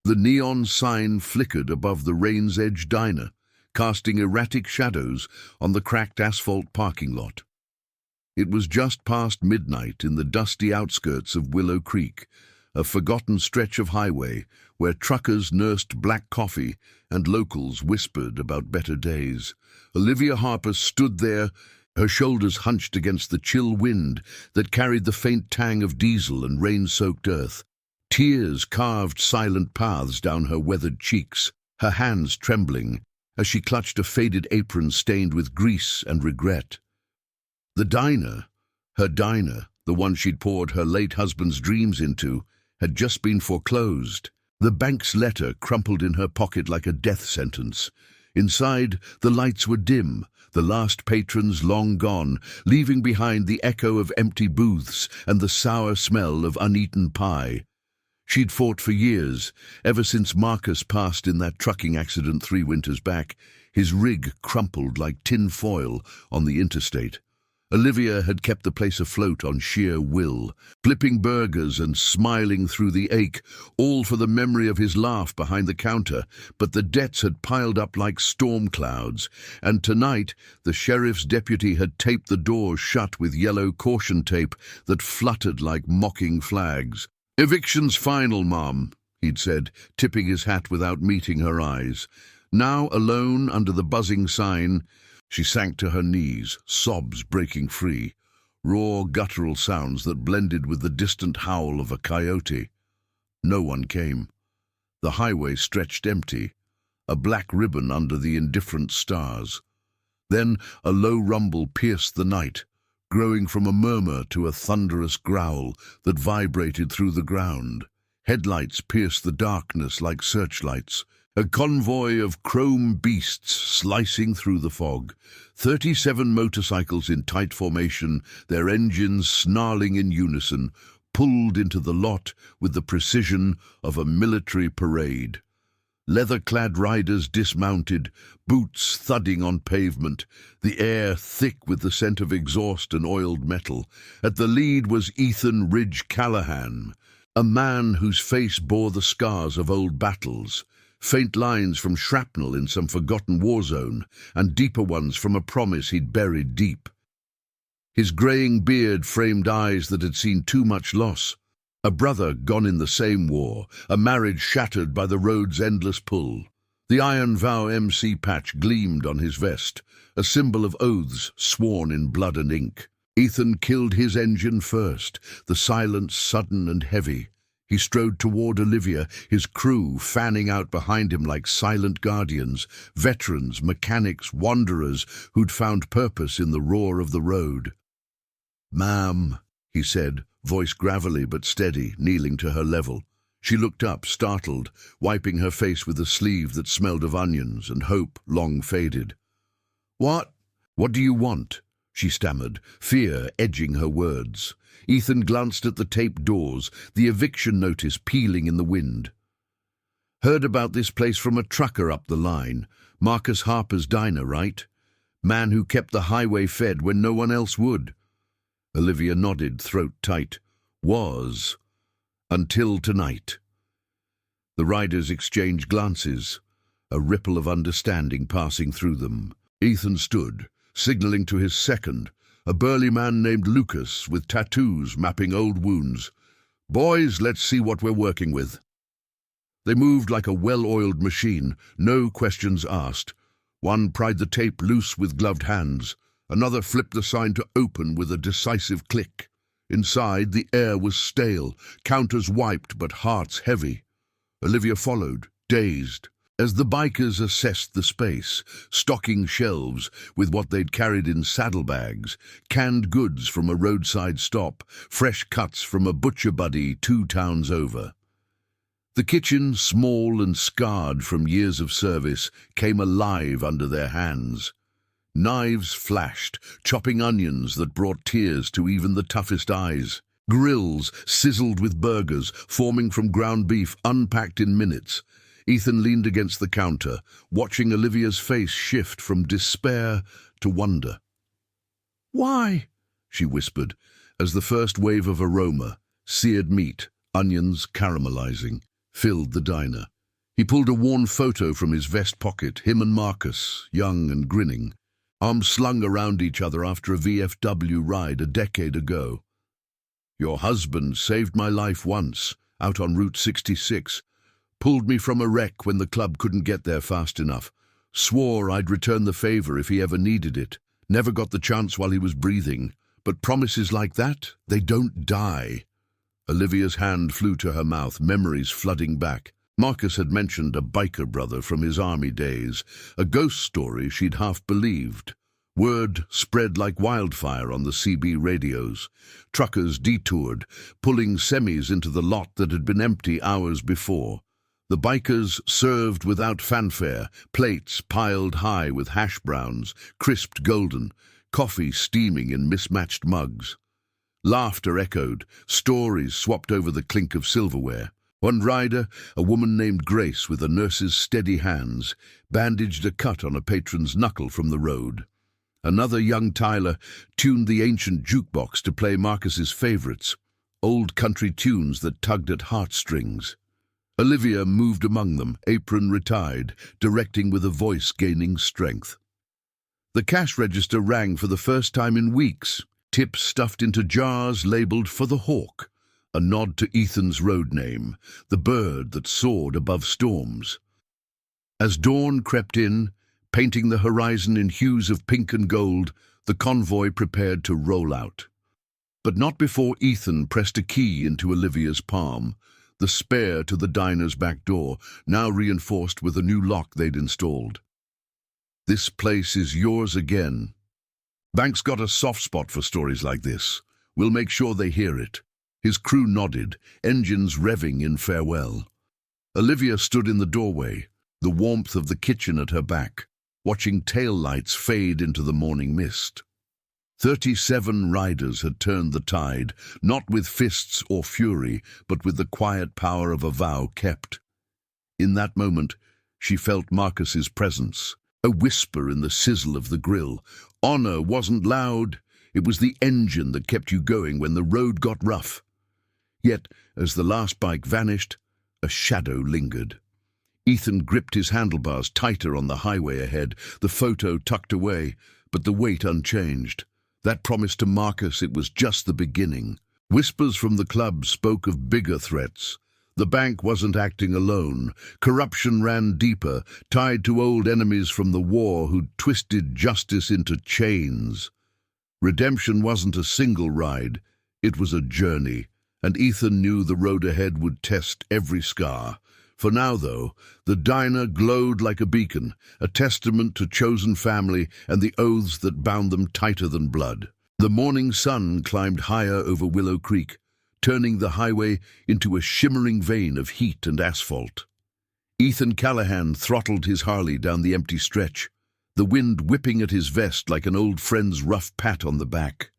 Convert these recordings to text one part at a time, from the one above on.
The neon sign flickered above the Rain's Edge diner, casting erratic shadows on the cracked asphalt parking lot. It was just past midnight in the dusty outskirts of Willow Creek, a forgotten stretch of highway where truckers nursed black coffee and locals whispered about better days. Olivia Harper stood there, her shoulders hunched against the chill wind that carried the faint tang of diesel and rain-soaked earth. Tears carved silent paths down her weathered cheeks, her hands trembling as she clutched a faded apron stained with grease and regret. The diner, her diner, the one she'd poured her late husband's dreams into, had just been foreclosed. The bank's letter crumpled in her pocket like a death sentence. Inside, the lights were dim, the last patrons long gone, leaving behind the echo of empty booths and the sour smell of uneaten pie. She'd fought for years, ever since Marcus passed in that trucking accident 3 winters back, his rig crumpled like tin foil on the interstate. Olivia had kept the place afloat on sheer will, flipping burgers and smiling through the ache, all for the memory of his laugh behind the counter, but the debts had piled up like storm clouds, and tonight the sheriff's deputy had taped the doors shut with yellow caution tape that fluttered like mocking flags. "Eviction's final, Mom," he'd said, tipping his hat without meeting her eyes. Now, alone under the buzzing sign, she sank to her knees, sobs breaking free, raw guttural sounds that blended with the distant howl of a coyote. No one came. The highway stretched empty, a black ribbon under the indifferent stars. Then a low rumble pierced the night, growing from a murmur to a thunderous growl that vibrated through the ground. Headlights pierced the darkness like searchlights, a convoy of chrome beasts slicing through the fog. 37 motorcycles in tight formation, their engines snarling in unison, pulled into the lot with the precision of a military parade. Leather-clad riders dismounted, boots thudding on pavement, the air thick with the scent of exhaust and oiled metal. At the lead was Ethan Ridge Callahan, a man whose face bore the scars of old battles, faint lines from shrapnel in some forgotten war zone, and deeper ones from a promise he'd buried deep. His greying beard framed eyes that had seen too much loss. A brother gone in the same war, a marriage shattered by the road's endless pull. The Iron Vow MC patch gleamed on his vest, a symbol of oaths sworn in blood and ink. Ethan killed his engine first, the silence sudden and heavy. He strode toward Olivia, his crew fanning out behind him like silent guardians, veterans, mechanics, wanderers who'd found purpose in the roar of the road. "Ma'am," he said, voice gravelly but steady, kneeling to her level. She looked up, startled, wiping her face with a sleeve that smelled of onions and hope long faded. "What do you want?" she stammered, fear edging her words. Ethan glanced at the taped doors, the eviction notice peeling in the wind. "Heard about this place from a trucker up the line. Marcus Harper's diner, right? Man who kept the highway fed when no one else would." Olivia nodded, throat tight. "Was. Until tonight." The riders exchanged glances, a ripple of understanding passing through them. Ethan stood, signaling to his second, a burly man named Lucas with tattoos mapping old wounds. "Boys, let's see what we're working with." They moved like a well-oiled machine, no questions asked. One pried the tape loose with gloved hands. Another flipped the sign to open with a decisive click. Inside, the air was stale, counters wiped but hearts heavy. Olivia followed, dazed. As the bikers assessed the space, stocking shelves with what they'd carried in saddlebags, canned goods from a roadside stop, fresh cuts from a butcher buddy 2 towns over. The kitchen, small and scarred from years of service, came alive under their hands. Knives flashed, chopping onions that brought tears to even the toughest eyes. Grills sizzled with burgers, forming from ground beef unpacked in minutes. Ethan leaned against the counter, watching Olivia's face shift from despair to wonder. "Why?" she whispered, as the first wave of aroma, seared meat, onions caramelizing, filled the diner. He pulled a worn photo from his vest pocket, him and Marcus, young and grinning, arms slung around each other after a VFW ride a decade ago. "Your husband saved my life once, out on Route 66. Pulled me from a wreck when the club couldn't get there fast enough. Swore I'd return the favor if he ever needed it. Never got the chance while he was breathing. But promises like that, they don't die." Olivia's hand flew to her mouth, memories flooding back. Marcus had mentioned a biker brother from his army days, a ghost story she'd half believed. Word spread like wildfire on the CB radios. Truckers detoured, pulling semis into the lot that had been empty hours before. The bikers served without fanfare, plates piled high with hash browns, crisped golden, coffee steaming in mismatched mugs. Laughter echoed, stories swapped over the clink of silverware. One rider, a woman named Grace with a nurse's steady hands, bandaged a cut on a patron's knuckle from the road. Another young Tyler tuned the ancient jukebox to play Marcus's favorites, old country tunes that tugged at heartstrings. Olivia moved among them, apron retied, directing with a voice gaining strength. The cash register rang for the first time in weeks, tips stuffed into jars labeled "For the Hawk," a nod to Ethan's road name, the bird that soared above storms. As dawn crept in, painting the horizon in hues of pink and gold, the convoy prepared to roll out. But not before Ethan pressed a key into Olivia's palm, the spare to the diner's back door, now reinforced with a new lock they'd installed. "This place is yours again. Bank's got a soft spot for stories like this. We'll make sure they hear it." His crew nodded, engines revving in farewell. Olivia stood in the doorway, the warmth of the kitchen at her back, watching tail lights fade into the morning mist. 37 riders had turned the tide, not with fists or fury, but with the quiet power of a vow kept. In that moment, she felt Marcus's presence, a whisper in the sizzle of the grill. Honor wasn't loud, it was the engine that kept you going when the road got rough. Yet, as the last bike vanished, a shadow lingered. Ethan gripped his handlebars tighter on the highway ahead, the photo tucked away, but the weight unchanged. That promised to Marcus it was just the beginning. Whispers from the club spoke of bigger threats. The bank wasn't acting alone. Corruption ran deeper, tied to old enemies from the war who'd twisted justice into chains. Redemption wasn't a single ride, it was a journey, and Ethan knew the road ahead would test every scar. For now, though, the diner glowed like a beacon, a testament to chosen family and the oaths that bound them tighter than blood. The morning sun climbed higher over Willow Creek, turning the highway into a shimmering vein of heat and asphalt. Ethan Callahan throttled his Harley down the empty stretch, the wind whipping at his vest like an old friend's rough pat on the back.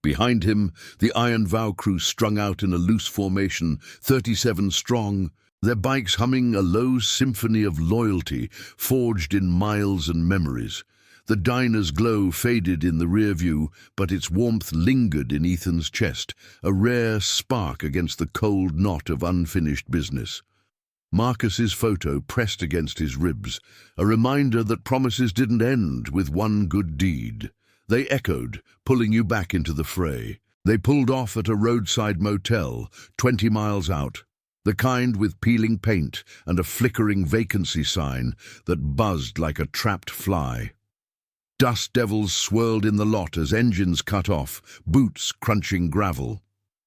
Behind him, the Iron Vow crew strung out in a loose formation, 37 strong, their bikes humming a low symphony of loyalty forged in miles and memories. The diner's glow faded in the rear view, but its warmth lingered in Ethan's chest, a rare spark against the cold knot of unfinished business. Marcus's photo pressed against his ribs, a reminder that promises didn't end with one good deed. They echoed, pulling you back into the fray. They pulled off at a roadside motel, 20 miles out, the kind with peeling paint and a flickering vacancy sign that buzzed like a trapped fly. Dust devils swirled in the lot as engines cut off, boots crunching gravel.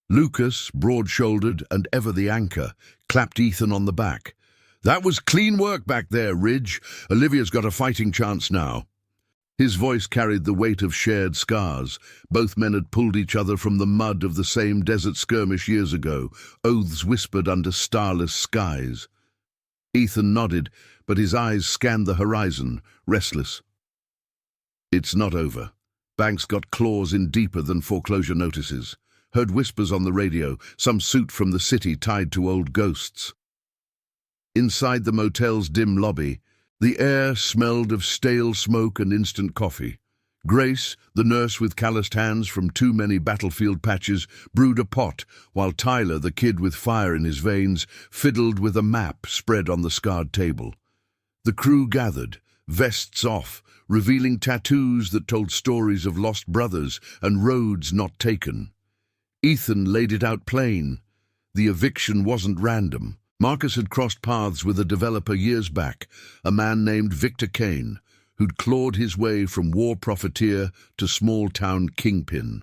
Lucas, broad-shouldered and ever the anchor, clapped Ethan on the back. "That was clean work back there, Ridge. Olivia's got a fighting chance now." His voice carried the weight of shared scars. Both men had pulled each other from the mud of the same desert skirmish years ago, oaths whispered under starless skies. Ethan nodded, but his eyes scanned the horizon, restless. "It's not over. Bank's got claws in deeper than foreclosure notices. Heard whispers on the radio, some suit from the city tied to old ghosts." Inside the motel's dim lobby, the air smelled of stale smoke and instant coffee. Grace, the nurse with calloused hands from too many battlefield patches, brewed a pot, while Tyler, the kid with fire in his veins, fiddled with a map spread on the scarred table. The crew gathered, vests off, revealing tattoos that told stories of lost brothers and roads not taken. Ethan laid it out plain. The eviction wasn't random. Marcus had crossed paths with a developer years back, a man named Victor Kane, who'd clawed his way from war profiteer to small-town kingpin.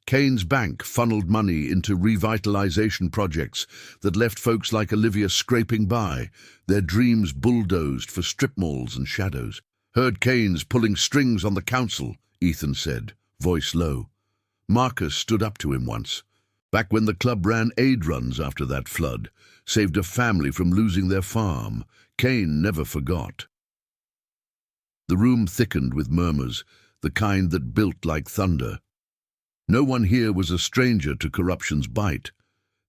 Kane's bank funneled money into revitalization projects that left folks like Olivia scraping by, their dreams bulldozed for strip malls and shadows. "Heard Kane's pulling strings on the council," Ethan said, voice low. Marcus stood up to him once. Back when the club ran aid runs after that flood, saved a family from losing their farm, Kane never forgot. The room thickened with murmurs, the kind that built like thunder. No one here was a stranger to corruption's bite.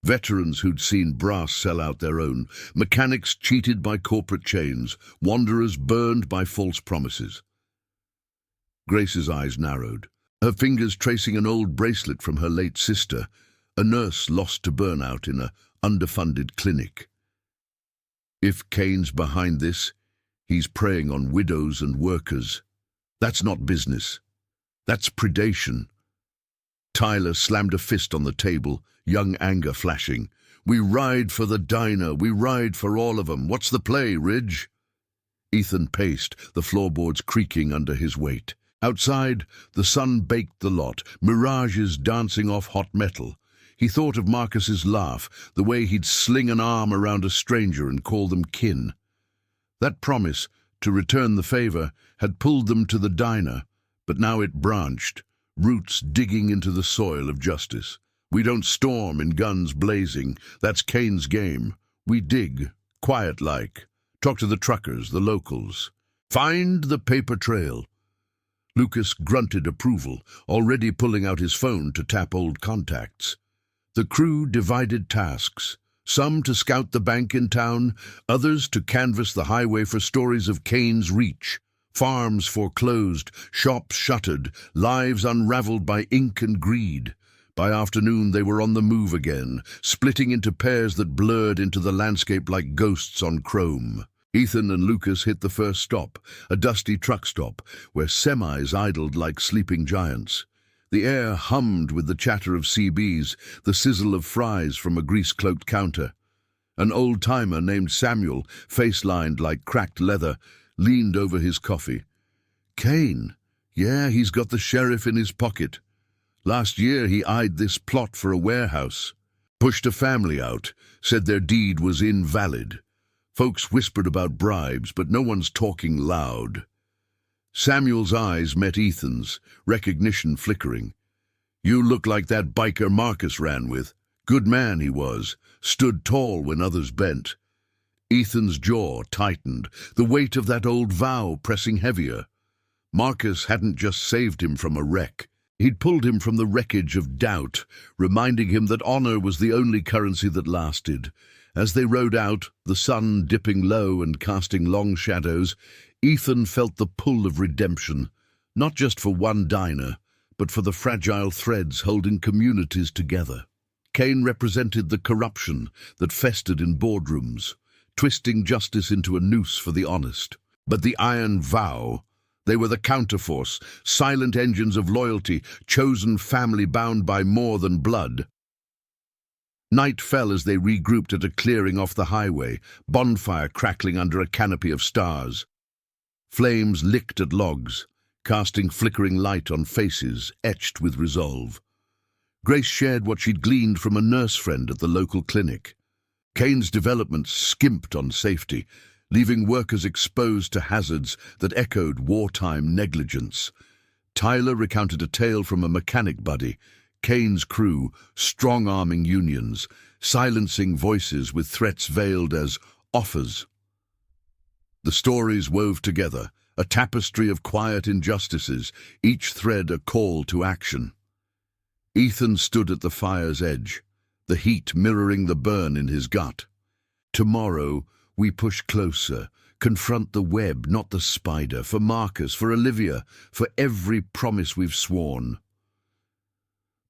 Veterans who'd seen brass sell out their own, mechanics cheated by corporate chains, wanderers burned by false promises. Grace's eyes narrowed, her fingers tracing an old bracelet from her late sister, a nurse lost to burnout in a underfunded clinic. If Kane's behind this, he's preying on widows and workers. That's not business. That's predation. Tyler slammed a fist on the table, young anger flashing. "We ride for the diner. We ride for all of them. What's the play, Ridge?" Ethan paced, the floorboards creaking under his weight. Outside, the sun baked the lot, mirages dancing off hot metal. He thought of Marcus's laugh, the way he'd sling an arm around a stranger and call them kin. That promise, to return the favor, had pulled them to the diner, but now it branched, roots digging into the soil of justice. "We don't storm in guns blazing. That's Kane's game. We dig, quiet-like. Talk to the truckers, the locals. Find the paper trail." Lucas grunted approval, already pulling out his phone to tap old contacts. The crew divided tasks. Some to scout the bank in town, others to canvass the highway for stories of Kane's reach. Farms foreclosed, shops shuttered, lives unraveled by ink and greed. By afternoon they were on the move again, splitting into pairs that blurred into the landscape like ghosts on chrome. Ethan and Lucas hit the first stop, a dusty truck stop, where semis idled like sleeping giants. The air hummed with the chatter of CBs, the sizzle of fries from a grease-cloaked counter. An old-timer named Samuel, face-lined like cracked leather, leaned over his coffee. "Kane? Yeah, he's got the sheriff in his pocket. Last year he eyed this plot for a warehouse. Pushed a family out, said their deed was invalid. Folks whispered about bribes, but no one's talking loud." Samuel's eyes met Ethan's, recognition flickering. "You look like that biker Marcus ran with. Good man he was, stood tall when others bent." Ethan's jaw tightened, the weight of that old vow pressing heavier. Marcus hadn't just saved him from a wreck. He'd pulled him from the wreckage of doubt, reminding him that honor was the only currency that lasted. As they rode out, the sun dipping low and casting long shadows, Ethan felt the pull of redemption, not just for one diner, but for the fragile threads holding communities together. Kane represented the corruption that festered in boardrooms, twisting justice into a noose for the honest. But the iron vow, they were the counterforce, silent engines of loyalty, chosen family bound by more than blood. Night fell as they regrouped at a clearing off the highway, bonfire crackling under a canopy of stars. Flames licked at logs, casting flickering light on faces etched with resolve. Grace shared what she'd gleaned from a nurse friend at the local clinic. Kane's development skimped on safety, leaving workers exposed to hazards that echoed wartime negligence. Tyler recounted a tale from a mechanic buddy, Kane's crew, strong-arming unions, silencing voices with threats veiled as offers. The stories wove together, a tapestry of quiet injustices, each thread a call to action. Ethan stood at the fire's edge, the heat mirroring the burn in his gut. "Tomorrow, we push closer, Confront the web, not the spider. For Marcus, for Olivia, for every promise we've sworn.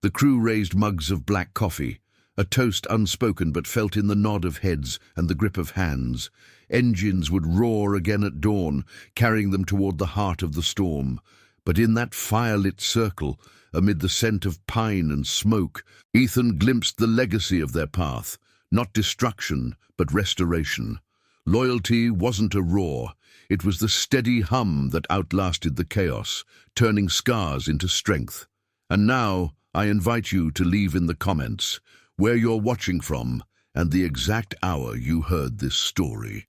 The crew raised mugs of black coffee, a toast unspoken but felt in the nod of heads and the grip of hands. Engines would roar again at dawn, carrying them toward the heart of the storm. But in that fire-lit circle, amid the scent of pine and smoke, Ethan glimpsed the legacy of their path, not destruction, but restoration. Loyalty wasn't a roar, it was the steady hum that outlasted the chaos, turning scars into strength. And now, I invite you to leave in the comments where you're watching from and the exact hour you heard this story.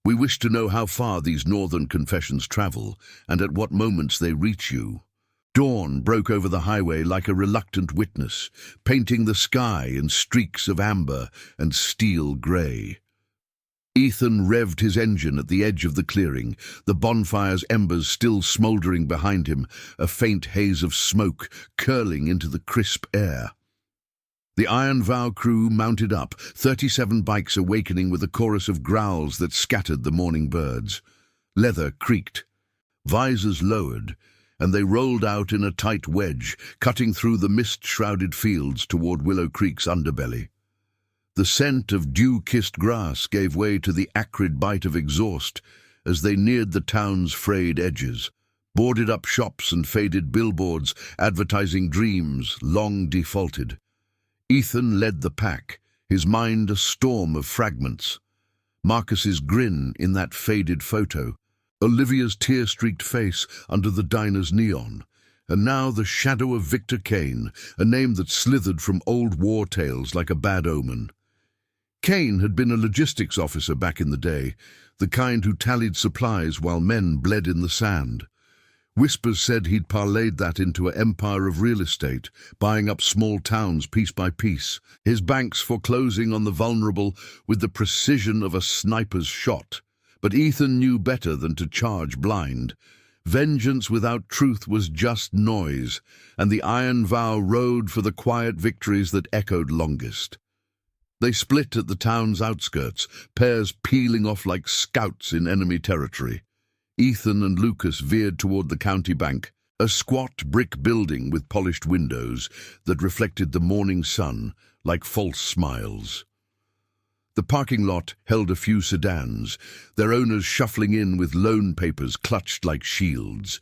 We wish to know how far these northern confessions travel and at what moments they reach you. Dawn broke over the highway like a reluctant witness, painting the sky in streaks of amber and steel grey. Ethan revved his engine at the edge of the clearing, the bonfire's embers still smouldering behind him, a faint haze of smoke curling into the crisp air. The Iron Vow crew mounted up, 37 bikes awakening with a chorus of growls that scattered the morning birds. Leather creaked, visors lowered, and they rolled out in a tight wedge, cutting through the mist-shrouded fields toward Willow Creek's underbelly. The scent of dew-kissed grass gave way to the acrid bite of exhaust as they neared the town's frayed edges. Boarded-up shops and faded billboards advertising dreams long defaulted. Ethan led the pack, his mind a storm of fragments. Marcus's grin in that faded photo, Olivia's tear-streaked face under the diner's neon, and now the shadow of Victor Kane, a name that slithered from old war tales like a bad omen. Kane had been a logistics officer back in the day, the kind who tallied supplies while men bled in the sand. Whispers said he'd parlayed that into an empire of real estate, buying up small towns piece by piece, his banks foreclosing on the vulnerable with the precision of a sniper's shot. But Ethan knew better than to charge blind. Vengeance without truth was just noise, and the Iron Vow rode for the quiet victories that echoed longest. They split at the town's outskirts, pairs peeling off like scouts in enemy territory. Ethan and Lucas veered toward the county bank, a squat brick building with polished windows that reflected the morning sun like false smiles. The parking lot held a few sedans, their owners shuffling in with loan papers clutched like shields.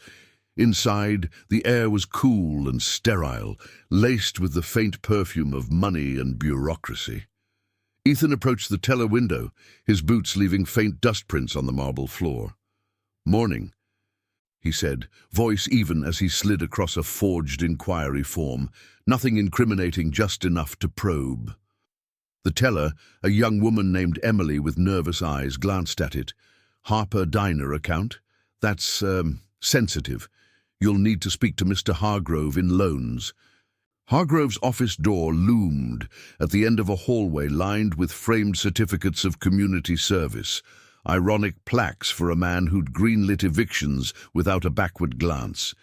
Inside, the air was cool and sterile, laced with the faint perfume of money and bureaucracy. Ethan approached the teller window, his boots leaving faint dust prints on the marble floor. "Morning," he said, voice even as he slid across a forged inquiry form, nothing incriminating, just enough to probe. The teller, a young woman named Emily with nervous eyes, glanced at it. "Harper Diner account? That's, sensitive. You'll need to speak to Mr. Hargrove in loans." Hargrove's office door loomed at the end of a hallway lined with framed certificates of community service, ironic plaques for a man who'd greenlit evictions without a backward glance.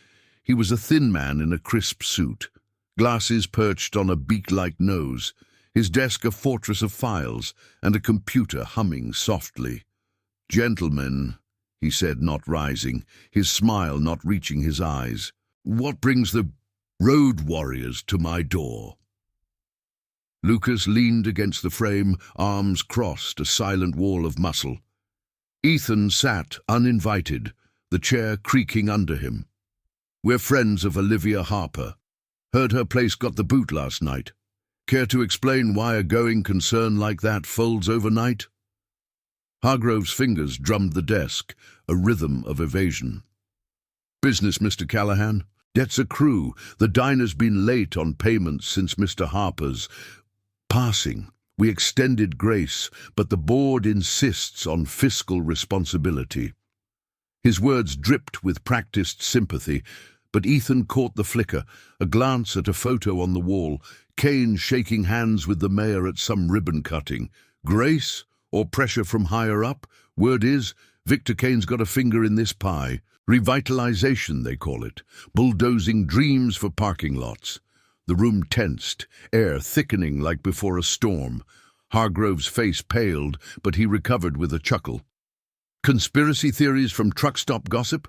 He was a thin man in a crisp suit, glasses perched on a beak-like nose, his desk a fortress of files, and a computer humming softly. "Gentlemen," he said, not rising, his smile not reaching his eyes, "what brings the road warriors to my door?" Lucas leaned against the frame, arms crossed, a silent wall of muscle. Ethan sat uninvited, the chair creaking under him. "We're friends of Olivia Harper. Heard her place got the boot last night. Care to explain why a going concern like that folds overnight?" Hargrove's fingers drummed the desk, a rhythm of evasion. "Business, Mr. Callahan. Debts accrue. The diner's been late on payments since Mr. Harper's passing. We extended grace, but the board insists on fiscal responsibility." His words dripped with practiced sympathy, but Ethan caught the flicker, a glance at a photo on the wall, Kane shaking hands with the mayor at some ribbon cutting. Grace or pressure from higher up? Word is, Victor Kane's got a finger in this pie. Revitalization, they call it. Bulldozing dreams for parking lots. The room tensed, air thickening like before a storm. Hargrove's face paled, but he recovered with a chuckle. Conspiracy theories from truck stop gossip?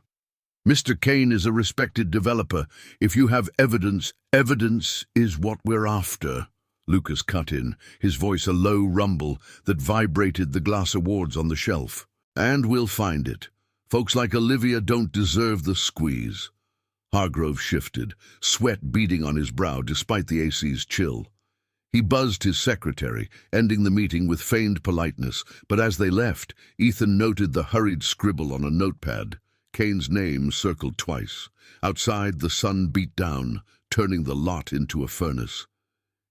Mr. Kane is a respected developer. If you have evidence, evidence is what we're after. Lucas cut in, his voice a low rumble that vibrated the glass awards on the shelf. And we'll find it. Folks like Olivia don't deserve the squeeze. Hargrove shifted, sweat beading on his brow despite the AC's chill. He buzzed his secretary, ending the meeting with feigned politeness, but as they left, Ethan noted the hurried scribble on a notepad. Kane's name circled twice. Outside, the sun beat down, turning the lot into a furnace.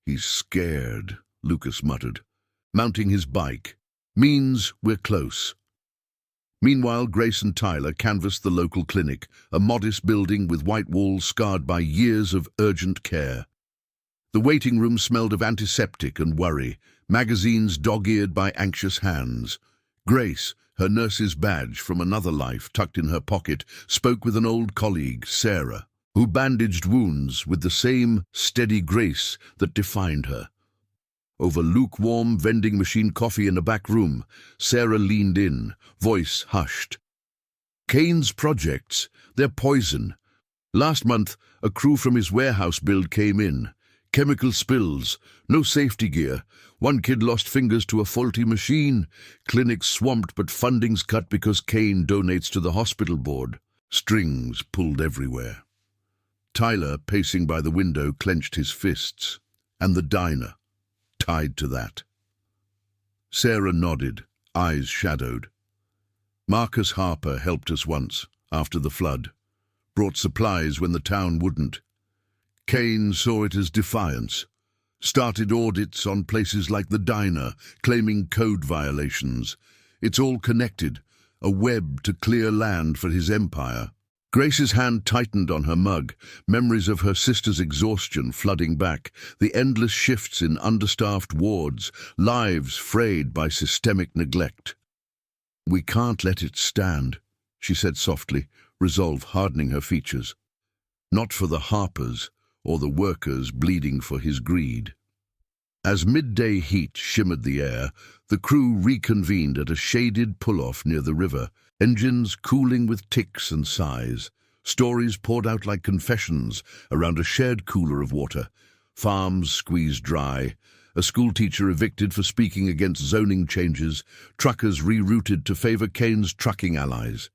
"He's scared," Lucas muttered. Mounting his bike. "Means we're close." Meanwhile, Grace and Tyler canvassed the local clinic, a modest building with white walls scarred by years of urgent care. The waiting room smelled of antiseptic and worry, magazines dog-eared by anxious hands. Grace, her nurse's badge from another life tucked in her pocket, spoke with an old colleague, Sarah, who bandaged wounds with the same steady grace that defined her. Over lukewarm vending machine coffee in a back room, Sarah leaned in, voice hushed. "Kane's projects, they're poison. Last month, a crew from his warehouse build came in. Chemical spills, no safety gear. One kid lost fingers to a faulty machine. Clinics swamped, but funding's cut because Kane donates to the hospital board. Strings pulled everywhere." Tyler, pacing by the window, clenched his fists. "And the diner, tied to that." Sarah nodded, eyes shadowed. "Marcus Harper helped us once, after the flood. Brought supplies when the town wouldn't. Kane saw it as defiance. Started audits on places like the diner, claiming code violations. It's all connected, a web to clear land for his empire." Grace's hand tightened on her mug, memories of her sister's exhaustion flooding back, the endless shifts in understaffed wards, lives frayed by systemic neglect. "We can't let it stand," she said softly, resolve hardening her features. "Not for the Harpers, or the workers bleeding for his greed." As midday heat shimmered the air, the crew reconvened at a shaded pull-off near the river, engines cooling with ticks and sighs. Stories poured out like confessions around a shared cooler of water. Farms squeezed dry, a schoolteacher evicted for speaking against zoning changes, truckers rerouted to favor Kane's trucking allies.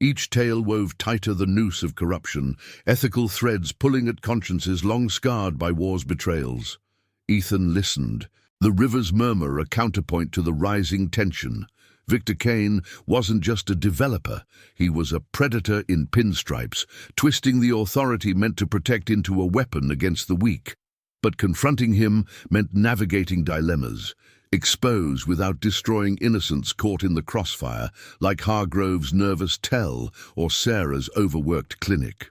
Each tale wove tighter the noose of corruption, ethical threads pulling at consciences long scarred by war's betrayals. Ethan listened, the river's murmur a counterpoint to the rising tension. Victor Kane wasn't just a developer, he was a predator in pinstripes, twisting the authority meant to protect into a weapon against the weak. But confronting him meant navigating dilemmas. Expose without destroying innocence caught in the crossfire, like Hargrove's nervous tell or Sarah's overworked clinic.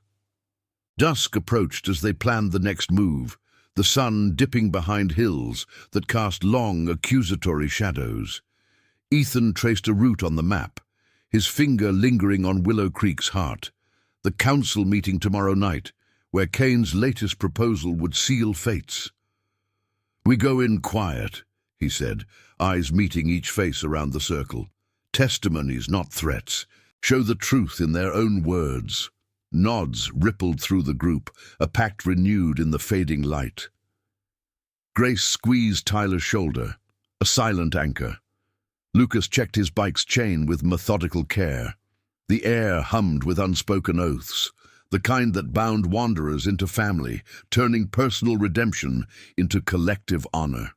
Dusk approached as they planned the next move, the sun dipping behind hills that cast long, accusatory shadows. Ethan traced a route on the map, his finger lingering on Willow Creek's heart. The council meeting tomorrow night, where Kane's latest proposal would seal fates. "We go in quiet," he said, eyes meeting each face around the circle. "Testimonies, not threats. Show the truth in their own words." Nods rippled through the group, a pact renewed in the fading light. Grace squeezed Tyler's shoulder, a silent anchor. Lucas checked his bike's chain with methodical care. The air hummed with unspoken oaths, the kind that bound wanderers into family, turning personal redemption into collective honor.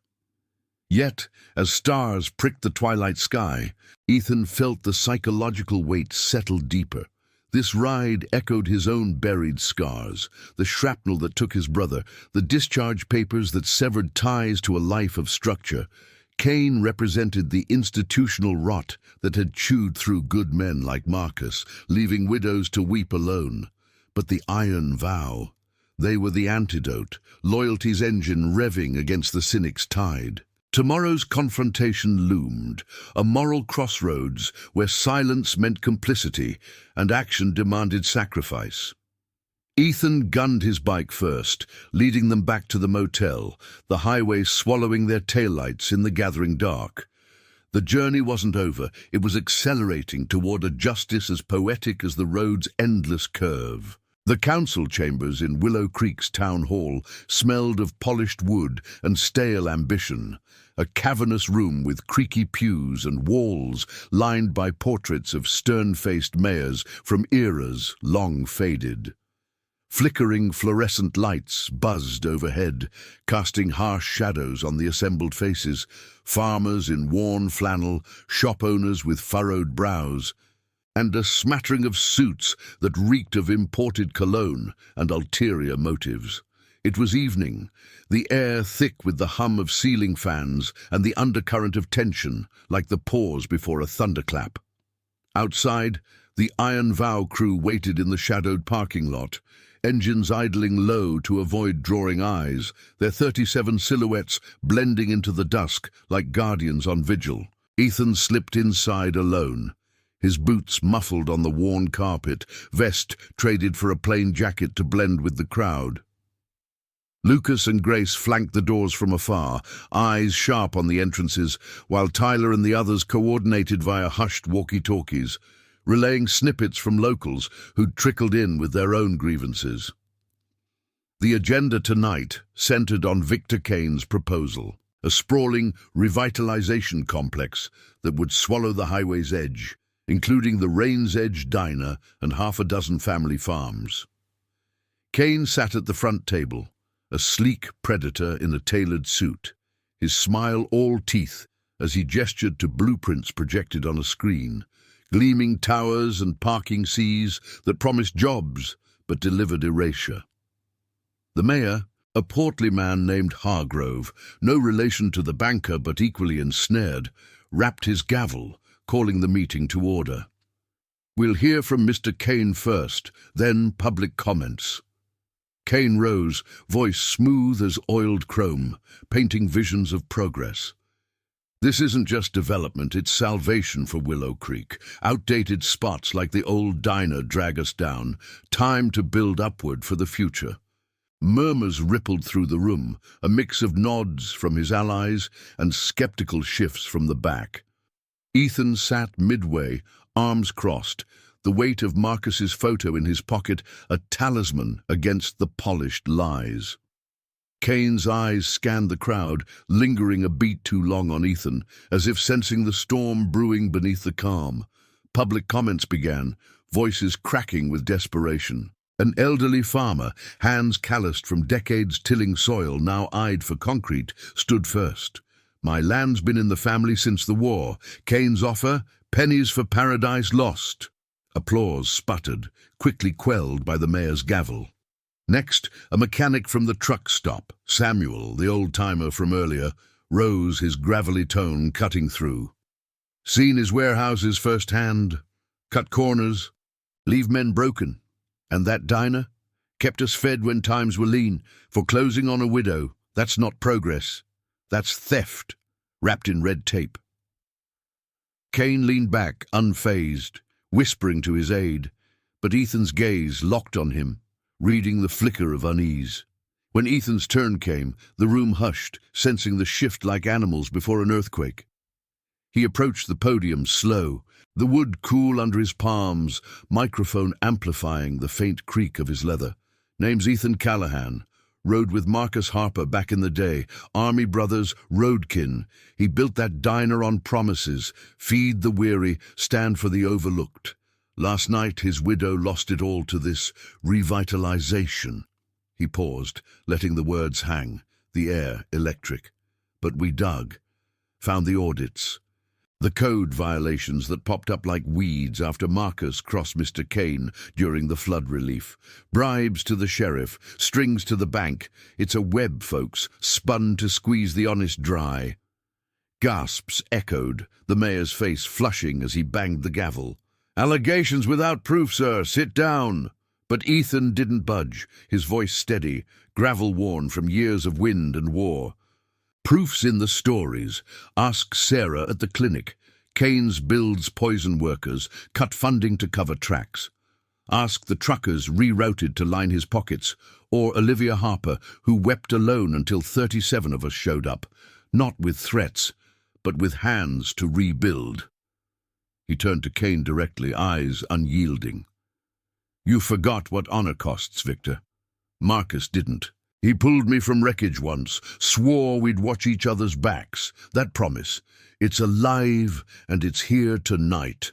Yet, as stars pricked the twilight sky, Ethan felt the psychological weight settle deeper. This ride echoed his own buried scars, the shrapnel that took his brother, the discharge papers that severed ties to a life of structure. Kane represented the institutional rot that had chewed through good men like Marcus, leaving widows to weep alone. But the iron vow, they were the antidote, loyalty's engine revving against the cynic's tide. Tomorrow's confrontation loomed, a moral crossroads where silence meant complicity and action demanded sacrifice. Ethan gunned his bike first, leading them back to the motel, the highway swallowing their taillights in the gathering dark. The journey wasn't over. It was accelerating toward a justice as poetic as the road's endless curve. The council chambers in Willow Creek's town hall smelled of polished wood and stale ambition, a cavernous room with creaky pews and walls lined by portraits of stern-faced mayors from eras long faded. Flickering fluorescent lights buzzed overhead, casting harsh shadows on the assembled faces, farmers in worn flannel, shop owners with furrowed brows, and a smattering of suits that reeked of imported cologne and ulterior motives. It was evening, the air thick with the hum of ceiling fans and the undercurrent of tension, like the pause before a thunderclap. Outside, the Iron Vow crew waited in the shadowed parking lot, engines idling low to avoid drawing eyes, their 37 silhouettes blending into the dusk like guardians on vigil. Ethan slipped inside alone, his boots muffled on the worn carpet, vest traded for a plain jacket to blend with the crowd. Lucas and Grace flanked the doors from afar, eyes sharp on the entrances, while Tyler and the others coordinated via hushed walkie-talkies, relaying snippets from locals who'd trickled in with their own grievances. The agenda tonight centered on Victor Kane's proposal, a sprawling revitalization complex that would swallow the highway's edge, including the Rains Edge Diner and half a dozen family farms. Kane sat at the front table, a sleek predator in a tailored suit, his smile all teeth as he gestured to blueprints projected on a screen, gleaming towers and parking seas that promised jobs but delivered erasure. The mayor, a portly man named Hargrove, no relation to the banker but equally ensnared, rapped his gavel, calling the meeting to order. "We'll hear from Mr. Kane first, then public comments." Kane rose, voice smooth as oiled chrome, painting visions of progress. "This isn't just development, it's salvation for Willow Creek. Outdated spots like the old diner drag us down. Time to build upward for the future." Murmurs rippled through the room, a mix of nods from his allies and skeptical shifts from the back. Ethan sat midway, arms crossed, the weight of Marcus's photo in his pocket a talisman against the polished lies. Kane's eyes scanned the crowd, lingering a beat too long on Ethan, as if sensing the storm brewing beneath the calm. Public comments began, voices cracking with desperation. An elderly farmer, hands calloused from decades tilling soil now eyed for concrete, stood first. "My land's been in the family since the war. Kane's offer, pennies for paradise lost." Applause sputtered, quickly quelled by the mayor's gavel. Next, a mechanic from the truck stop, Samuel, the old-timer from earlier, rose, his gravelly tone cutting through. "Seen his warehouses firsthand, cut corners, leave men broken. And that diner? Kept us fed when times were lean. Foreclosing on a widow, that's not progress. That's theft, wrapped in red tape." Kane leaned back, unfazed, whispering to his aide, but Ethan's gaze locked on him, reading the flicker of unease. When Ethan's turn came, the room hushed, sensing the shift like animals before an earthquake. He approached the podium slow, the wood cool under his palms, microphone amplifying the faint creak of his leather. "Name's Ethan Callahan. Rode with Marcus Harper back in the day, Army Brothers, roadkin. He built that diner on promises, feed the weary, stand for the overlooked. Last night his widow lost it all to this revitalization." He paused, letting the words hang, the air electric. "But we dug, found the audits. The code violations that popped up like weeds after Marcus crossed Mr. Kane during the flood relief. Bribes to the sheriff, strings to the bank. It's a web, folks, spun to squeeze the honest dry." Gasps echoed, the mayor's face flushing as he banged the gavel. "Allegations without proof, sir. Sit down." But Ethan didn't budge, his voice steady, gravel-worn from years of wind and war. "Proof's in the stories. Ask Sarah at the clinic. Keynes builds poison workers, cut funding to cover tracks. Ask the truckers rerouted to line his pockets, or Olivia Harper, who wept alone until 37 of us showed up, not with threats, but with hands to rebuild. He turned to Kane directly, eyes unyielding. You forgot what honor costs, Victor. Marcus didn't. He pulled me from wreckage once, swore we'd watch each other's backs. That promise, it's alive and it's here tonight.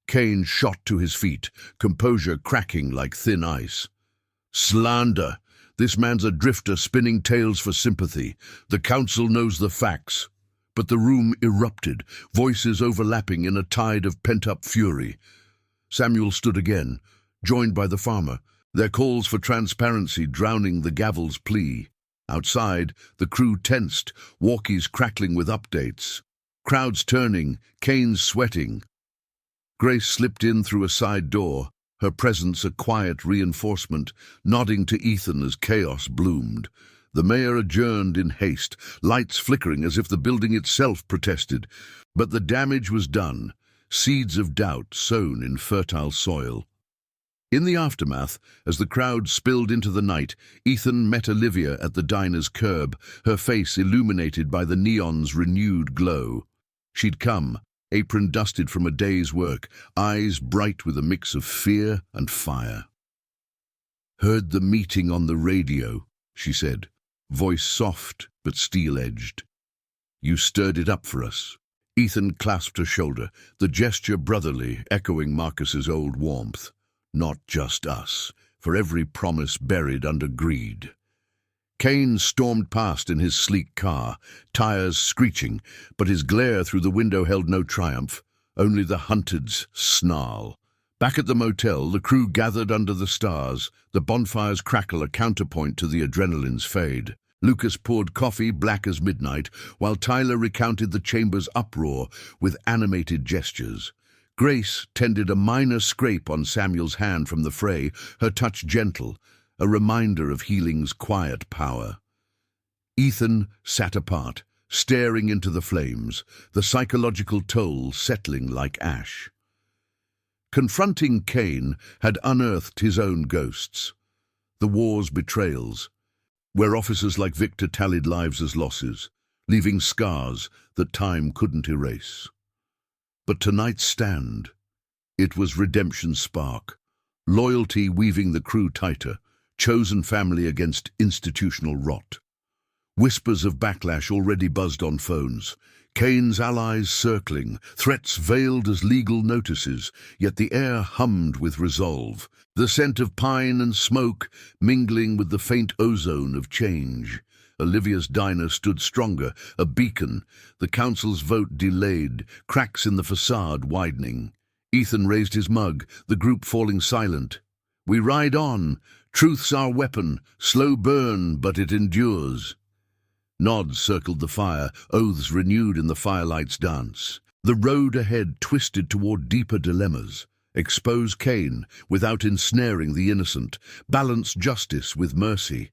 Kane shot to his feet, composure cracking like thin ice. Slander! This man's a drifter spinning tales for sympathy. The council knows the facts. But the room erupted, voices overlapping in a tide of pent-up fury. Samuel stood again, joined by the farmer, their calls for transparency drowning the gavel's plea. Outside, the crew tensed, walkies crackling with updates. Crowds turning, Kane's sweating. Grace slipped in through a side door, her presence a quiet reinforcement, nodding to Ethan as chaos bloomed. The mayor adjourned in haste, lights flickering as if the building itself protested. But the damage was done, seeds of doubt sown in fertile soil. In the aftermath, as the crowd spilled into the night, Ethan met Olivia at the diner's curb, her face illuminated by the neon's renewed glow. She'd come, apron dusted from a day's work, eyes bright with a mix of fear and fire. Heard the meeting on the radio, she said, voice soft but steel-edged. You stirred it up for us. Ethan clasped her shoulder, the gesture brotherly, echoing Marcus's old warmth. Not just us, for every promise buried under greed. Kane stormed past in his sleek car, tires screeching, but his glare through the window held no triumph, only the hunted's snarl. Back at the motel, the crew gathered under the stars, the bonfire's crackle a counterpoint to the adrenaline's fade. Lucas poured coffee black as midnight, while Tyler recounted the chamber's uproar with animated gestures. Grace tended a minor scrape on Samuel's hand from the fray, her touch gentle, a reminder of healing's quiet power. Ethan sat apart, staring into the flames, the psychological toll settling like ash. Confronting Kane had unearthed his own ghosts. The war's betrayals, where officers like Victor tallied lives as losses, leaving scars that time couldn't erase. But tonight's stand, it was redemption's spark, loyalty weaving the crew tighter, chosen family against institutional rot. Whispers of backlash already buzzed on phones, Kane's allies circling, threats veiled as legal notices, yet the air hummed with resolve, the scent of pine and smoke mingling with the faint ozone of change. Olivia's diner stood stronger, a beacon, the council's vote delayed, cracks in the facade widening. Ethan raised his mug, the group falling silent. We ride on, truth's our weapon, slow burn, but it endures. Nods circled the fire, oaths renewed in the firelight's dance. The road ahead twisted toward deeper dilemmas. Expose Kane without ensnaring the innocent, balance justice with mercy.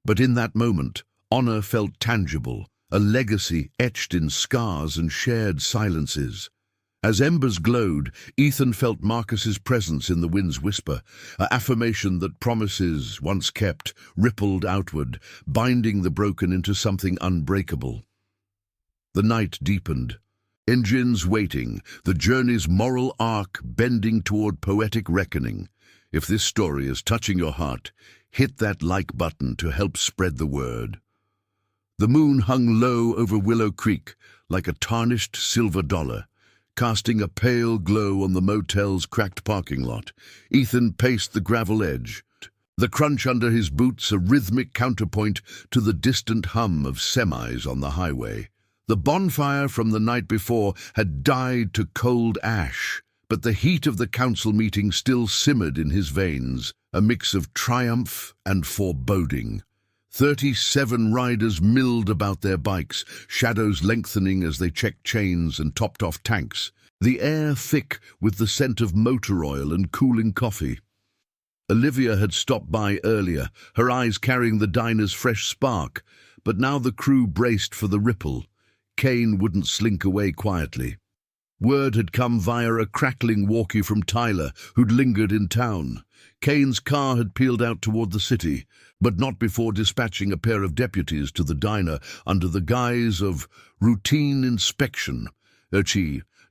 But in that moment, honor felt tangible, a legacy etched in scars and shared silences. As embers glowed, Ethan felt Marcus's presence in the wind's whisper, an affirmation that promises, once kept, rippled outward, binding the broken into something unbreakable. The night deepened. Engines waiting, the journey's moral arc bending toward poetic reckoning. If this story is touching your heart, hit that like button to help spread the word. The moon hung low over Willow Creek like a tarnished silver dollar, casting a pale glow on the motel's cracked parking lot. Ethan paced the gravel edge, the crunch under his boots a rhythmic counterpoint to the distant hum of semis on the highway. The bonfire from the night before had died to cold ash, but the heat of the council meeting still simmered in his veins, a mix of triumph and foreboding. 37 riders milled about their bikes, shadows lengthening as they checked chains and topped off tanks, the air thick with the scent of motor oil and cooling coffee. Olivia had stopped by earlier, her eyes carrying the diner's fresh spark, but now the crew braced for the ripple. Kane wouldn't slink away quietly. Word had come via a crackling walkie from Tyler, who'd lingered in town. Kane's car had peeled out toward the city, but not before dispatching a pair of deputies to the diner under the guise of routine inspection.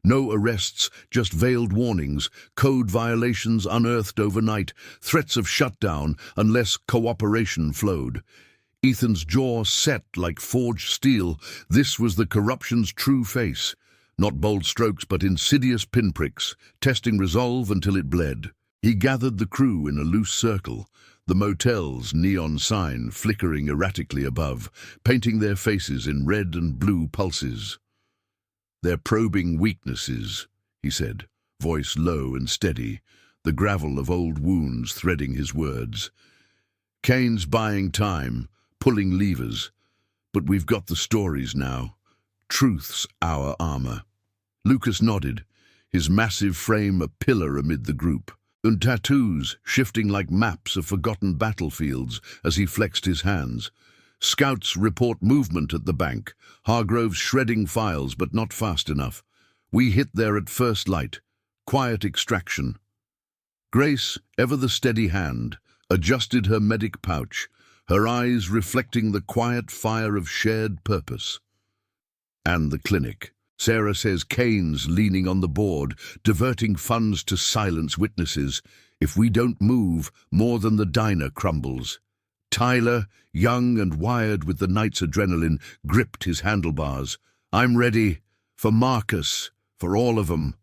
No arrests, just veiled warnings, code violations unearthed overnight, threats of shutdown unless cooperation flowed. Ethan's jaw set like forged steel. This was the corruption's true face. Not bold strokes, but insidious pinpricks, testing resolve until it bled. He gathered the crew in a loose circle, the motel's neon sign flickering erratically above, painting their faces in red and blue pulses. "They're probing weaknesses," he said, voice low and steady, the gravel of old wounds threading his words. "Kane's buying time, pulling levers, but we've got the stories now. Truth's our armor." Lucas nodded, his massive frame a pillar amid the group, and tattoos shifting like maps of forgotten battlefields as he flexed his hands. Scouts report movement at the bank, Hargrove's shredding files but not fast enough. We hit there at first light. Quiet extraction. Grace, ever the steady hand, adjusted her medic pouch, her eyes reflecting the quiet fire of shared purpose. "And the clinic. Sarah says Kane's leaning on the board, diverting funds to silence witnesses. If we don't move, more than the diner crumbles." Tyler, young and wired with the night's adrenaline, gripped his handlebars. "I'm ready. For Marcus. For all of them."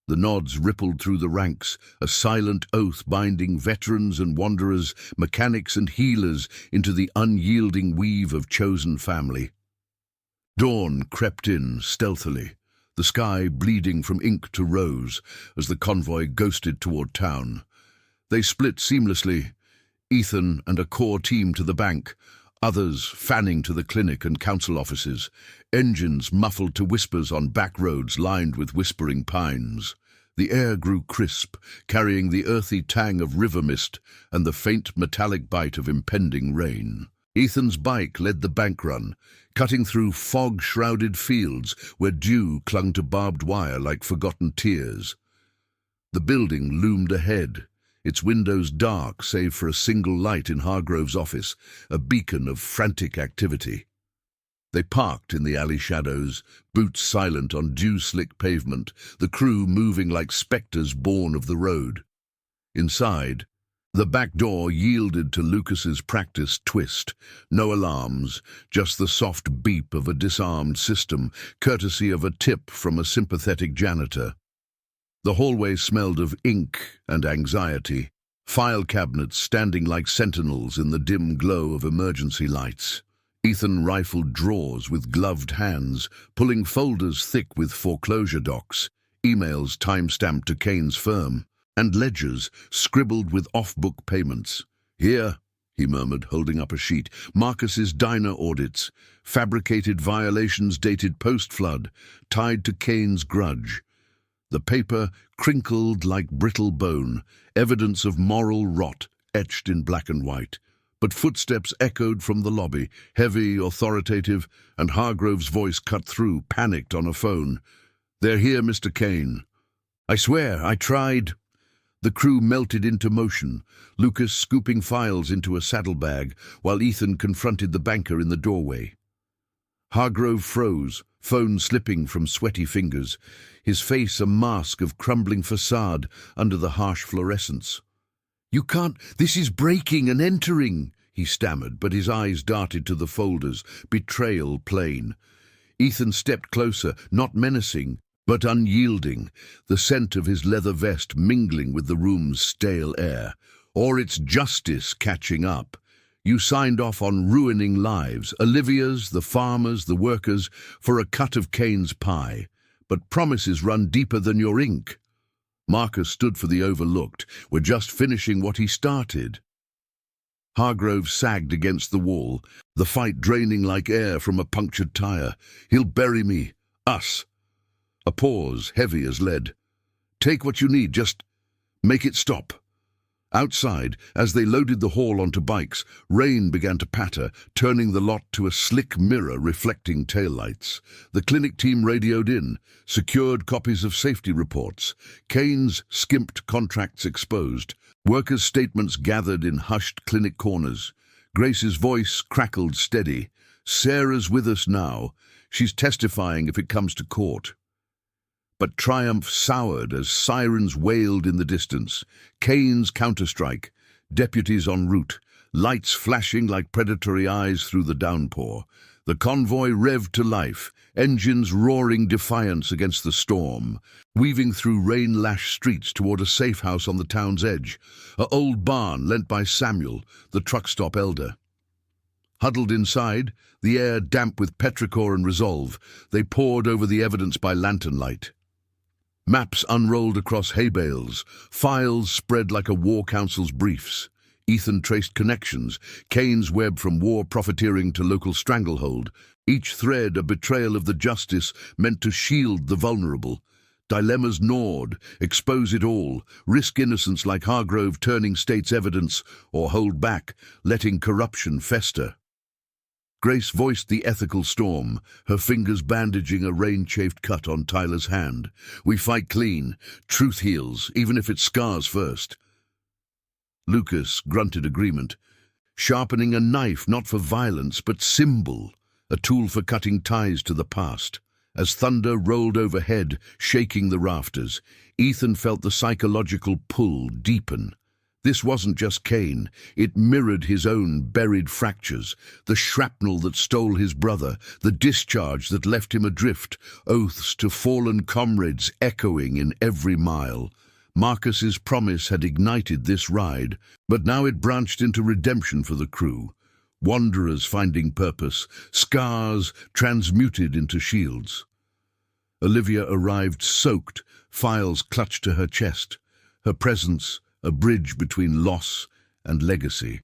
The nods rippled through the ranks, a silent oath binding veterans and wanderers, mechanics and healers into the unyielding weave of chosen family. Dawn crept in stealthily, the sky bleeding from ink to rose as the convoy ghosted toward town. They split seamlessly, Ethan and a core team to the bank, others fanning to the clinic and council offices, engines muffled to whispers on back roads lined with whispering pines. The air grew crisp, carrying the earthy tang of river mist and the faint metallic bite of impending rain. Ethan's bike led the bank run, cutting through fog-shrouded fields where dew clung to barbed wire like forgotten tears. The building loomed ahead, its windows dark save for a single light in Hargrove's office, a beacon of frantic activity. They parked in the alley shadows, boots silent on dew-slick pavement, the crew moving like spectres born of the road. Inside, the back door yielded to Lucas's practiced twist. No alarms, just the soft beep of a disarmed system, courtesy of a tip from a sympathetic janitor. The hallway smelled of ink and anxiety, file cabinets standing like sentinels in the dim glow of emergency lights. Ethan rifled drawers with gloved hands, pulling folders thick with foreclosure docs, emails time-stamped to Kane's firm, and ledgers scribbled with off-book payments. "Here," he murmured, holding up a sheet, "Marcus's diner audits, fabricated violations dated post-flood, tied to Kane's grudge." The paper crinkled like brittle bone, evidence of moral rot etched in black and white. But footsteps echoed from the lobby, heavy, authoritative, and Hargrove's voice cut through, panicked on a phone. "They're here, Mr. Kane." "I swear, I tried." The crew melted into motion, Lucas scooping files into a saddlebag, while Ethan confronted the banker in the doorway. Hargrove froze, phone slipping from sweaty fingers, his face a mask of crumbling facade under the harsh fluorescence. "You can't, this is breaking and entering," he stammered, but his eyes darted to the folders, betrayal plain. Ethan stepped closer, not menacing, but unyielding, the scent of his leather vest mingling with the room's stale air. "Or it's justice catching up. You signed off on ruining lives, Olivia's, the farmers, the workers, for a cut of Kane's pie. But promises run deeper than your ink." Marcus stood for the overlooked. "We're just finishing what he started." Hargrove sagged against the wall, the fight draining like air from a punctured tire. "He'll bury me. Us." A pause, heavy as lead. "Take what you need, just make it stop." Outside, as they loaded the haul onto bikes, rain began to patter, turning the lot to a slick mirror reflecting taillights. The clinic team radioed in, secured copies of safety reports, Kane's skimped contracts exposed, workers' statements gathered in hushed clinic corners. Grace's voice crackled steady. "Sarah's with us now. She's testifying if it comes to court." But triumph soured as sirens wailed in the distance. Kane's counterstrike, deputies en route, lights flashing like predatory eyes through the downpour. The convoy revved to life, engines roaring defiance against the storm, weaving through rain-lashed streets toward a safe house on the town's edge, an old barn lent by Samuel, the truck stop elder. Huddled inside, the air damp with petrichor and resolve, they pored over the evidence by lantern light. Maps unrolled across hay bales, files spread like a war council's briefs. Ethan traced connections, Kane's web from war profiteering to local stranglehold, each thread a betrayal of the justice meant to shield the vulnerable. Dilemmas gnawed, expose it all, risk innocence like Hargrove turning state's evidence, or hold back, letting corruption fester. Grace voiced the ethical storm, her fingers bandaging a rain-chafed cut on Tyler's hand. "We fight clean. Truth heals, even if it scars first." Lucas grunted agreement, sharpening a knife not for violence but symbol, a tool for cutting ties to the past. As thunder rolled overhead, shaking the rafters, Ethan felt the psychological pull deepen. This wasn't just Kane, it mirrored his own buried fractures, the shrapnel that stole his brother, the discharge that left him adrift, oaths to fallen comrades echoing in every mile. Marcus's promise had ignited this ride, but now it branched into redemption for the crew. Wanderers finding purpose, scars transmuted into shields. Olivia arrived soaked, files clutched to her chest, her presence a bridge between loss and legacy.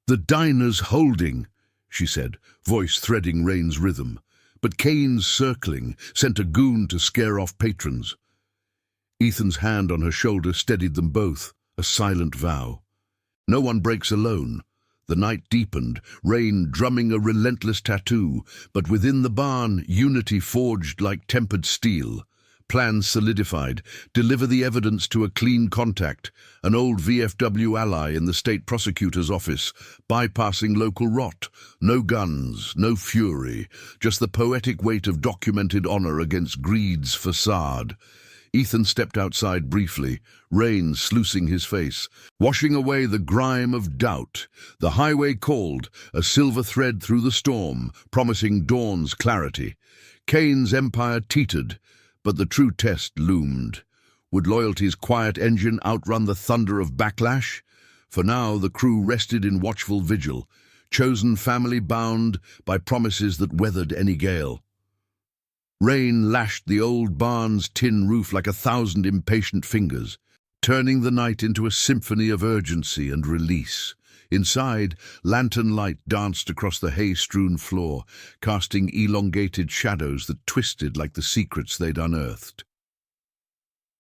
"The diner's holding," she said, voice threading Rain's rhythm, but Kane's circling sent a goon to scare off patrons. Ethan's hand on her shoulder steadied them both, a silent vow. No one breaks alone. The night deepened, Rain drumming a relentless tattoo, but within the barn, unity forged like tempered steel. Plans solidified, deliver the evidence to a clean contact, an old VFW ally in the state prosecutor's office, bypassing local rot. No guns, no fury, just the poetic weight of documented honor against greed's facade. Ethan stepped outside briefly, rain sluicing his face, washing away the grime of doubt. The highway called, a silver thread through the storm, promising dawn's clarity. Kane's empire teetered, but the true test loomed. Would loyalty's quiet engine outrun the thunder of backlash? For now, the crew rested in watchful vigil, chosen family bound by promises that weathered any gale. Rain lashed the old barn's tin roof like 1,000 impatient fingers, turning the night into a symphony of urgency and release. Inside, lantern light danced across the hay-strewn floor, casting elongated shadows that twisted like the secrets they'd unearthed.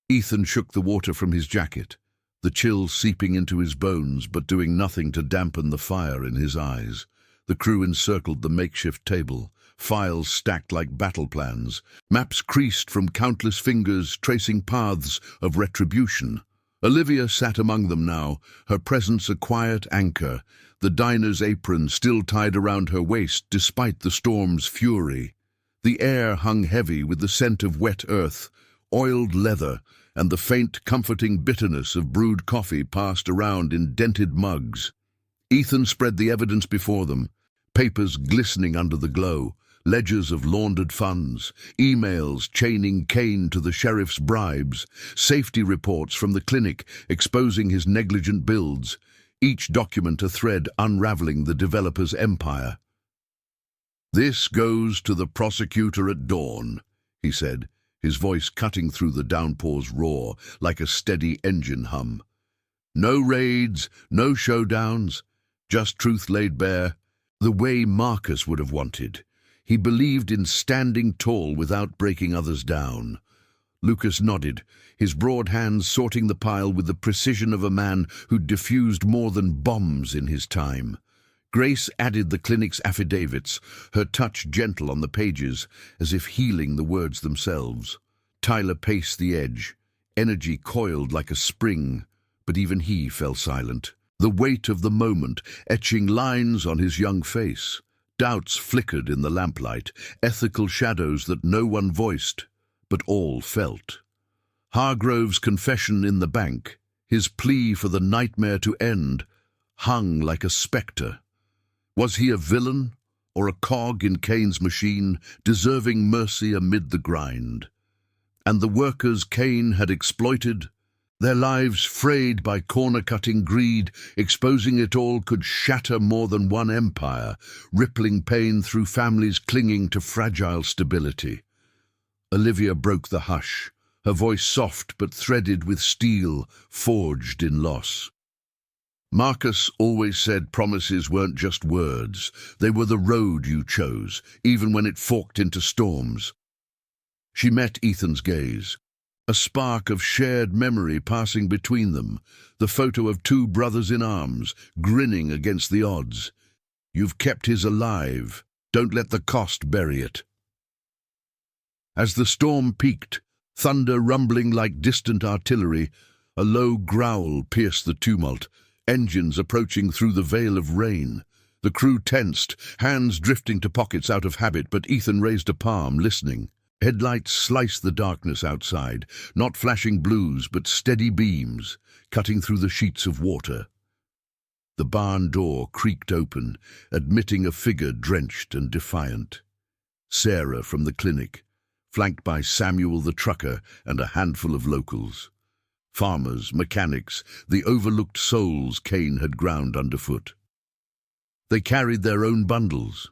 Ethan shook the water from his jacket, the chill seeping into his bones but doing nothing to dampen the fire in his eyes. The crew encircled the makeshift table, files stacked like battle plans, maps creased from countless fingers tracing paths of retribution. Olivia sat among them now, her presence a quiet anchor, the diner's apron still tied around her waist despite the storm's fury. The air hung heavy with the scent of wet earth, oiled leather, and the faint, comforting bitterness of brewed coffee passed around in dented mugs. Ethan spread the evidence before them, papers glistening under the glow, ledgers of laundered funds, emails chaining Kane to the sheriff's bribes, safety reports from the clinic exposing his negligent builds, each document a thread unraveling the developer's empire. "This goes to the prosecutor at dawn," he said, his voice cutting through the downpour's roar like a steady engine hum. "No raids, no showdowns, just truth laid bare, the way Marcus would have wanted." He believed in standing tall without breaking others down. Lucas nodded, his broad hands sorting the pile with the precision of a man who'd diffused more than bombs in his time. Grace added the clinic's affidavits, her touch gentle on the pages, as if healing the words themselves. Tyler paced the edge, energy coiled like a spring, but even he fell silent. The weight of the moment etching lines on his young face. Doubts flickered in the lamplight, ethical shadows that no one voiced, but all felt. Hargrove's confession in the bank, his plea for the nightmare to end, hung like a spectre. Was he a villain, or a cog in Kane's machine, deserving mercy amid the grind? And the workers Kane had exploited, their lives frayed by corner-cutting greed, exposing it all could shatter more than one empire, rippling pain through families clinging to fragile stability. Olivia broke the hush, her voice soft but threaded with steel, forged in loss. Marcus always said promises weren't just words, they were the road you chose, even when it forked into storms. She met Ethan's gaze, a spark of shared memory passing between them, the photo of two brothers in arms, grinning against the odds. You've kept his alive, don't let the cost bury it. As the storm peaked, thunder rumbling like distant artillery, a low growl pierced the tumult, engines approaching through the veil of rain. The crew tensed, hands drifting to pockets out of habit, but Ethan raised a palm, listening. Headlights sliced the darkness outside, not flashing blues but steady beams, cutting through the sheets of water. The barn door creaked open, admitting a figure drenched and defiant. Sarah from the clinic, flanked by Samuel the trucker and a handful of locals. Farmers, mechanics, the overlooked souls Kane had ground underfoot. They carried their own bundles.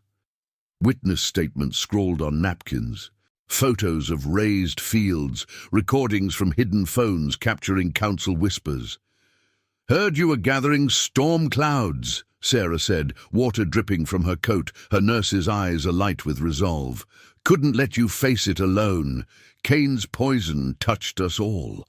Witness statements scrawled on napkins. Photos of raised fields, recordings from hidden phones capturing council whispers. "Heard you were gathering storm clouds," Sarah said, water dripping from her coat, her nurse's eyes alight with resolve. "Couldn't let you face it alone. Kane's poison touched us all."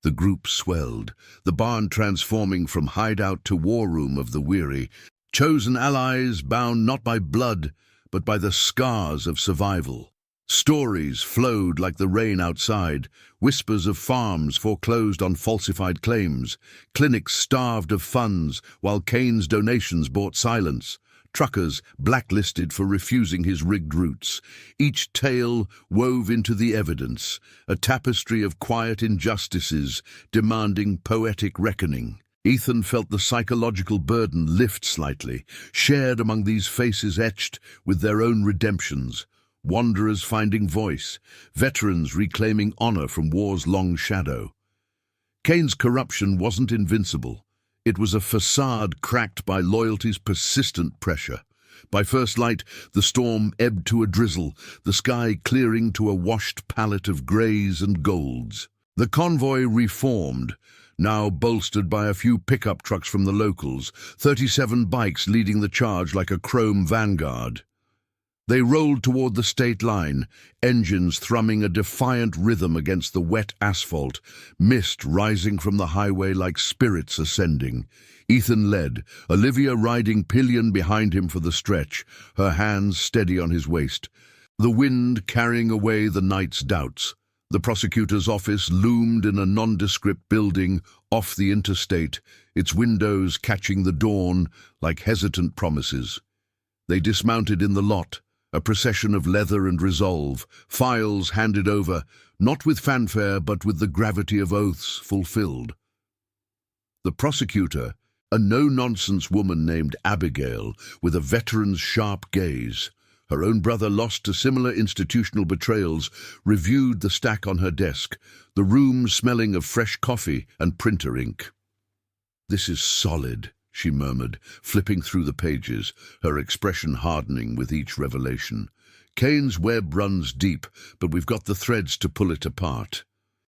The group swelled, the barn transforming from hideout to war room of the weary, chosen allies bound not by blood, but by the scars of survival. Stories flowed like the rain outside, whispers of farms foreclosed on falsified claims, clinics starved of funds while Kane's donations bought silence, truckers blacklisted for refusing his rigged routes. Each tale wove into the evidence, a tapestry of quiet injustices demanding poetic reckoning. Ethan felt the psychological burden lift slightly, shared among these faces etched with their own redemptions. Wanderers finding voice, veterans reclaiming honor from war's long shadow. Kane's corruption wasn't invincible. It was a facade cracked by loyalty's persistent pressure. By first light, the storm ebbed to a drizzle, the sky clearing to a washed palette of greys and golds. The convoy reformed, now bolstered by a few pickup trucks from the locals, 37 bikes leading the charge like a chrome vanguard. They rolled toward the state line, engines thrumming a defiant rhythm against the wet asphalt, mist rising from the highway like spirits ascending. Ethan led, Olivia riding pillion behind him for the stretch, her hands steady on his waist, the wind carrying away the night's doubts. The prosecutor's office loomed in a nondescript building off the interstate, its windows catching the dawn like hesitant promises. They dismounted in the lot, a procession of leather and resolve, files handed over, not with fanfare but with the gravity of oaths fulfilled. The prosecutor, a no-nonsense woman named Abigail, with a veteran's sharp gaze, her own brother lost to similar institutional betrayals, reviewed the stack on her desk, the room smelling of fresh coffee and printer ink. "This is solid," she murmured, flipping through the pages, her expression hardening with each revelation. "Kane's web runs deep, but we've got the threads to pull it apart.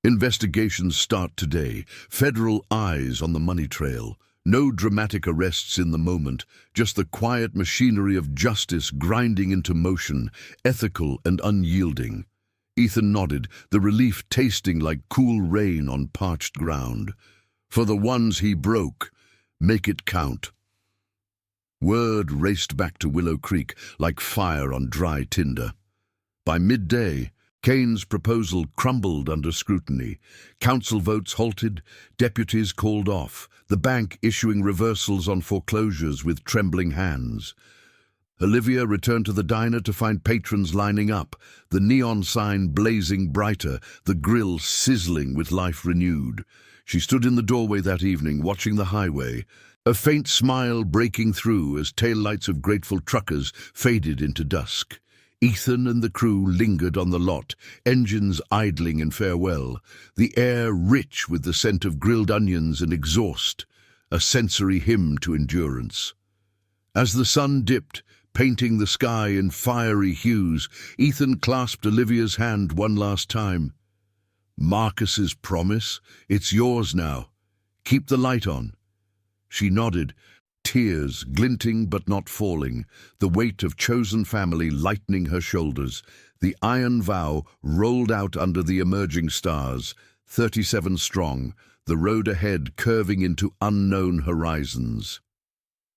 Investigations start today, federal eyes on the money trail. No dramatic arrests in the moment, just the quiet machinery of justice grinding into motion, ethical and unyielding." Ethan nodded, the relief tasting like cool rain on parched ground. For the ones he broke, make it count. Word raced back to Willow Creek like fire on dry tinder. By midday, Kane's proposal crumbled under scrutiny. Council votes halted, deputies called off, the bank issuing reversals on foreclosures with trembling hands. Olivia returned to the diner to find patrons lining up, the neon sign blazing brighter, the grill sizzling with life renewed. She stood in the doorway that evening, watching the highway, a faint smile breaking through as taillights of grateful truckers faded into dusk. Ethan and the crew lingered on the lot, engines idling in farewell, the air rich with the scent of grilled onions and exhaust, a sensory hymn to endurance. As the sun dipped, painting the sky in fiery hues, Ethan clasped Olivia's hand one last time. "Marcus's promise? It's yours now. Keep the light on." She nodded, tears glinting but not falling, the weight of chosen family lightening her shoulders. The iron vow rolled out under the emerging stars, 37 strong, the road ahead curving into unknown horizons.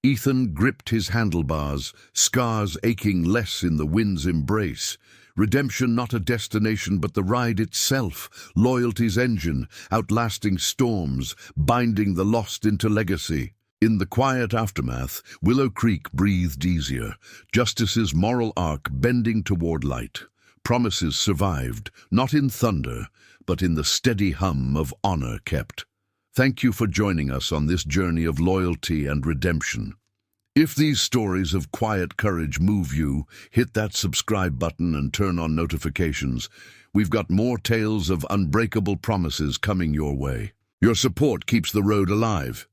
Ethan gripped his handlebars, scars aching less in the wind's embrace. Redemption not a destination but the ride itself, loyalty's engine, outlasting storms, binding the lost into legacy. In the quiet aftermath, Willow Creek breathed easier, justice's moral arc bending toward light. Promises survived, not in thunder, but in the steady hum of honor kept. Thank you for joining us on this journey of loyalty and redemption. If these stories of quiet courage move you, hit that subscribe button and turn on notifications. We've got more tales of unbreakable promises coming your way. Your support keeps the road alive.